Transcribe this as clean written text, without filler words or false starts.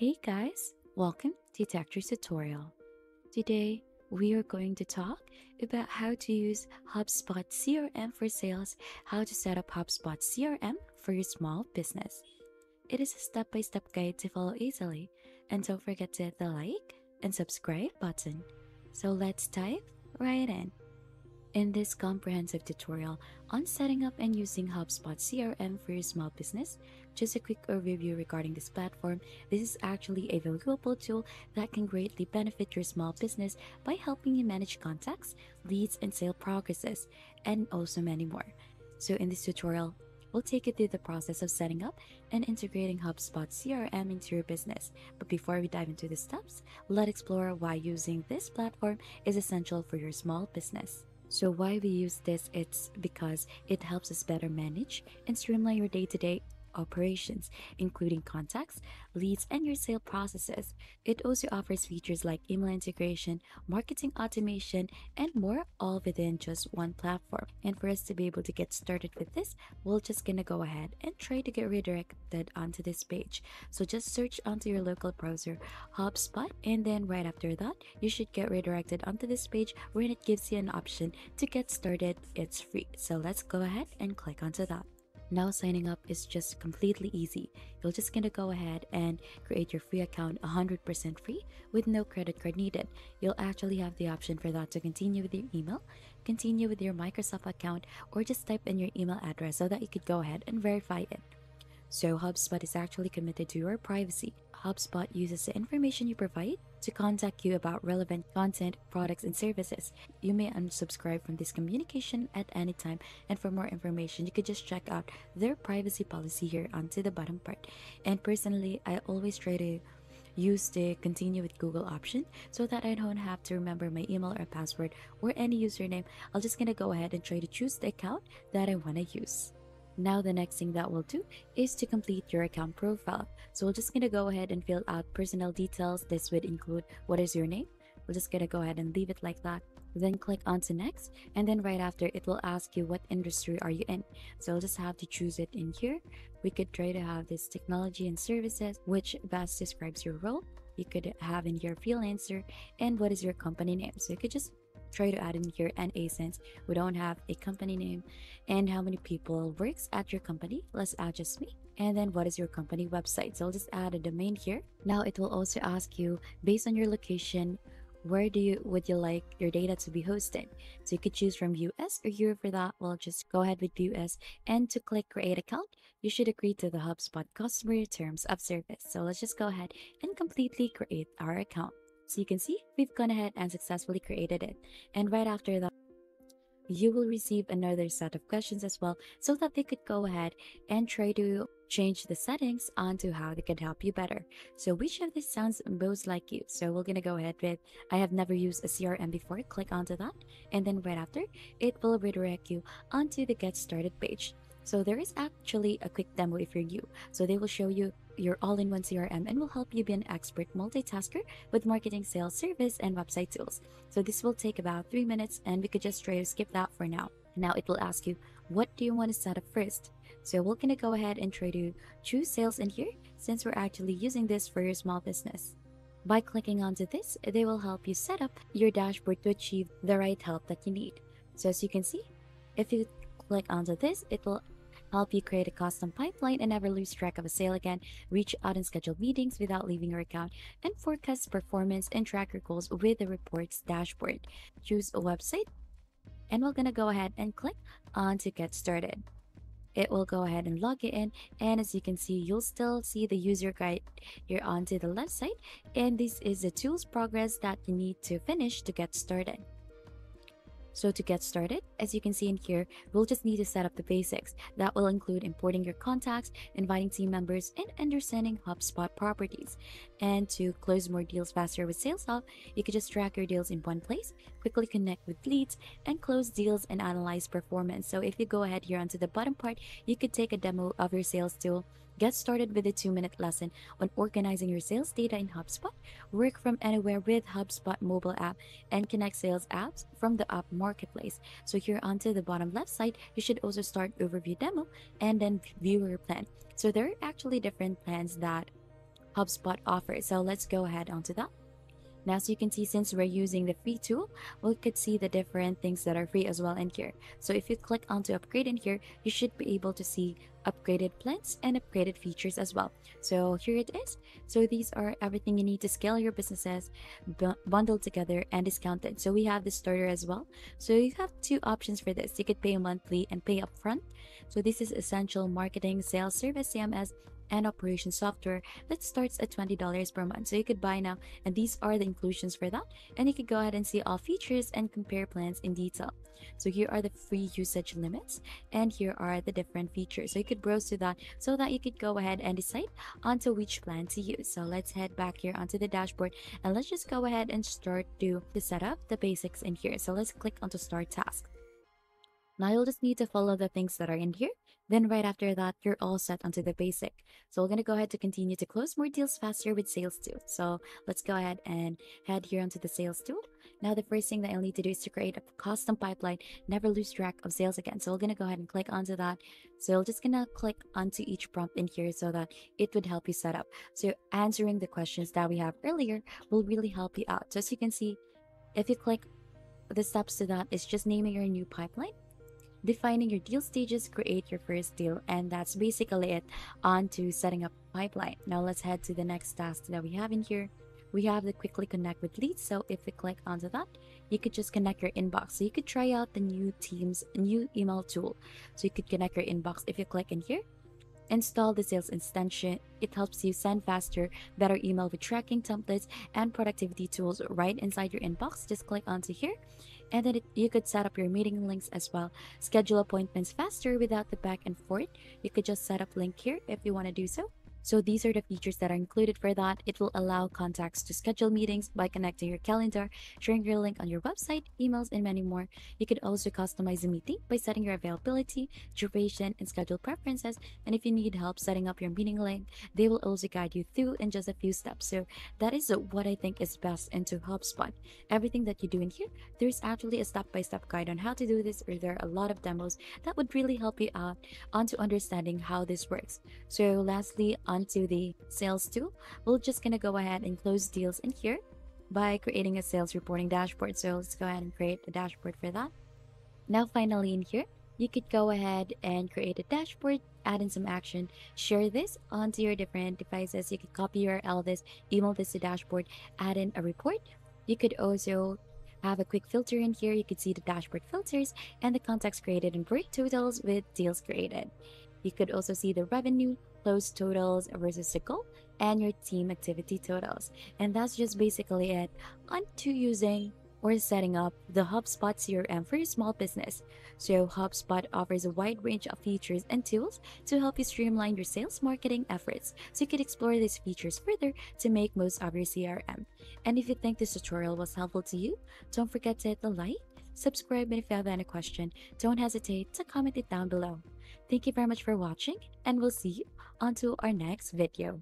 Hey guys, welcome to Tactor's tutorial. Today, we are going to talk about how to use Hubspot CRM for sales, how to set up Hubspot CRM for your small business. It is a step-by-step guide to follow easily, and don't forget to hit the like and subscribe button. So let's dive right in. In this comprehensive tutorial on setting up and using HubSpot CRM for your small business, just a quick overview regarding this platform. This is actually a valuable tool that can greatly benefit your small business by helping you manage contacts, leads, and sale progresses, and also many more. So in this tutorial, we'll take you through the process of setting up and integrating HubSpot CRM into your business. But before we dive into the steps, let's explore why using this platform is essential for your small business. So why we use this, it's because it helps us better manage and streamline your day-to-day operations, including contacts, leads, and your sale processes. It also offers features like email integration, marketing automation, and more, all within just one platform. And for us to be able to get started with this, we're just gonna go ahead and try to get redirected onto this page. So just search onto your local browser HubSpot, and then right after that, you should get redirected onto this page where it gives you an option to get started. It's free. So let's go ahead and click onto that. Now signing up is just completely easy. You're just gonna go ahead and create your free account 100% free with no credit card needed. You'll actually have the option for that to continue with your email, continue with your Microsoft account, or just type in your email address so that you could go ahead and verify it. So HubSpot is actually committed to your privacy. HubSpot uses the information you provide to contact you about relevant content, products, and services. You may unsubscribe from this communication at any time, and for more information, you could just check out their privacy policy here onto the bottom part. And personally, I always try to use the continue with Google option so that I don't have to remember my email or password or any username. I'll just gonna go ahead and try to choose the account that I want to use. Now the next thing that we'll do is to complete your account profile. So we're just gonna go ahead and fill out personal details. This would include what is your name. We're just gonna go ahead and leave it like that. Then click on to next, and then right after it will ask you what industry are you in. So you'll just have to choose it in here. We could try to have this technology and services, which best describes your role. You could have in here freelancer, and what is your company name. So you could just try to add in here NA since we don't have a company name, and how many people works at your company. Let's add just me. And then what is your company website. So I'll just add a domain here. Now it will also ask you based on your location, where would you like your data to be hosted. So you could choose from US or Europe. For that, we'll just go ahead with US, and to click create account, you should agree to the HubSpot customer terms of service. So let's just go ahead and completely create our account. So you can see we've gone ahead and successfully created it. And right after that, you will receive another set of questions as well so that they could go ahead and try to change the settings onto how they could help you better. So which of this sounds most like you? So we're gonna go ahead with I have never used a CRM before. Click onto that, and then right after it will redirect you onto the get started page. So there is actually a quick demo if you're new. So they will show you your all-in-one CRM and will help you be an expert multitasker with marketing, sales, service, and website tools. So this will take about 3 minutes, and we could just try to skip that for now. Now it will ask you, what do you want to set up first? So we're gonna go ahead and try to choose sales in here since we're actually using this for your small business. By clicking onto this, they will help you set up your dashboard to achieve the right help that you need. So as you can see, if you click onto this, it will help you create a custom pipeline and never lose track of a sale again, reach out and schedule meetings without leaving your account, and forecast performance and track your goals with the reports dashboard. Choose a website, and we're gonna go ahead and click on to get started. It will go ahead and log you in, and as you can see, you'll still see the user guide here onto the left side, and this is the tools progress that you need to finish to get started. So to get started, as you can see in here, we'll just need to set up the basics. That will include importing your contacts, inviting team members, and understanding HubSpot properties. And to close more deals faster with Sales Hub, you can just track your deals in one place, quickly connect with leads, and close deals and analyze performance. So if you go ahead here onto the bottom part, you could take a demo of your sales tool. Get started with a 2-minute lesson on organizing your sales data in HubSpot. Work from anywhere with HubSpot mobile app and connect sales apps from the app marketplace. So here onto the bottom left side, you should also start overview demo and then viewer plan. So there are actually different plans that HubSpot offers. So let's go ahead onto that. Now, as you can see, since we're using the free tool, we could see the different things that are free as well in here. So if you click onto upgrade in here, you should be able to see upgraded plans and upgraded features as well. So here it is. So these are everything you need to scale your businesses, bundled together and discounted. So we have the starter as well. So you have two options for this. You could pay monthly and pay upfront. So this is essential marketing, sales, service, CMS, and operation software that starts at $20 per month. So you could buy now, and these are the inclusions for that. And you could go ahead and see all features and compare plans in detail. So here are the free usage limits, and here are the different features. So you could browse to that so that you could go ahead and decide onto which plan to use. So let's head back here onto the dashboard, and let's just go ahead and start to set up the basics in here. So let's click onto start task. Now you'll just need to follow the things that are in here. Then right after that, you're all set onto the basic. So we're going to go ahead to continue to close more deals faster with sales tool. So let's go ahead and head here onto the sales tool. Now the first thing that you'll need to do is to create a custom pipeline, never lose track of sales again. So we're going to go ahead and click onto that. So you're just going to click onto each prompt in here so that it would help you set up. So answering the questions that we have earlier will really help you out. So as you can see, if you click the steps to that, is just naming your new pipeline, defining your deal stages, create your first deal, and that's basically it on to setting up pipeline. Now let's head to the next task that we have in here. We have the quickly connect with leads. So if we click onto that, you could just connect your inbox. So you could try out the new new email tool. So you could connect your inbox. If you click in here, install the sales extension. It helps you send faster, better email with tracking templates and productivity tools right inside your inbox. Just click onto here, and then you could set up your meeting links as well. Schedule appointments faster without the back and forth. You could just set up link here if you want to do so. So these are the features that are included for that. It will allow contacts to schedule meetings by connecting your calendar, sharing your link on your website, emails, and many more. You could also customize the meeting by setting your availability, duration, and schedule preferences. And if you need help setting up your meeting link, they will also guide you through in just a few steps. So that is what I think is best into HubSpot. Everything that you do in here, there's actually a step-by-step guide on how to do this, or there are a lot of demos that would really help you out onto understanding how this works. So lastly, onto the sales tool, we're just gonna go ahead and close deals in here by creating a sales reporting dashboard. So let's go ahead and create a dashboard for that. Now finally in here, you could go ahead and create a dashboard, add in some action, share this onto your different devices. You could copy URL this, email this to dashboard, add in a report. You could also have a quick filter in here. You could see the dashboard filters and the contacts created and break totals with deals created. You could also see the revenue, close totals versus the goal, and your team activity totals. And that's just basically it onto using or setting up the HubSpot CRM for your small business. So HubSpot offers a wide range of features and tools to help you streamline your sales marketing efforts. So you can explore these features further to make most of your CRM. And if you think this tutorial was helpful to you, don't forget to hit the like, subscribe, and if you have any question, don't hesitate to comment it down below. Thank you very much for watching, and we'll see you onto our next video.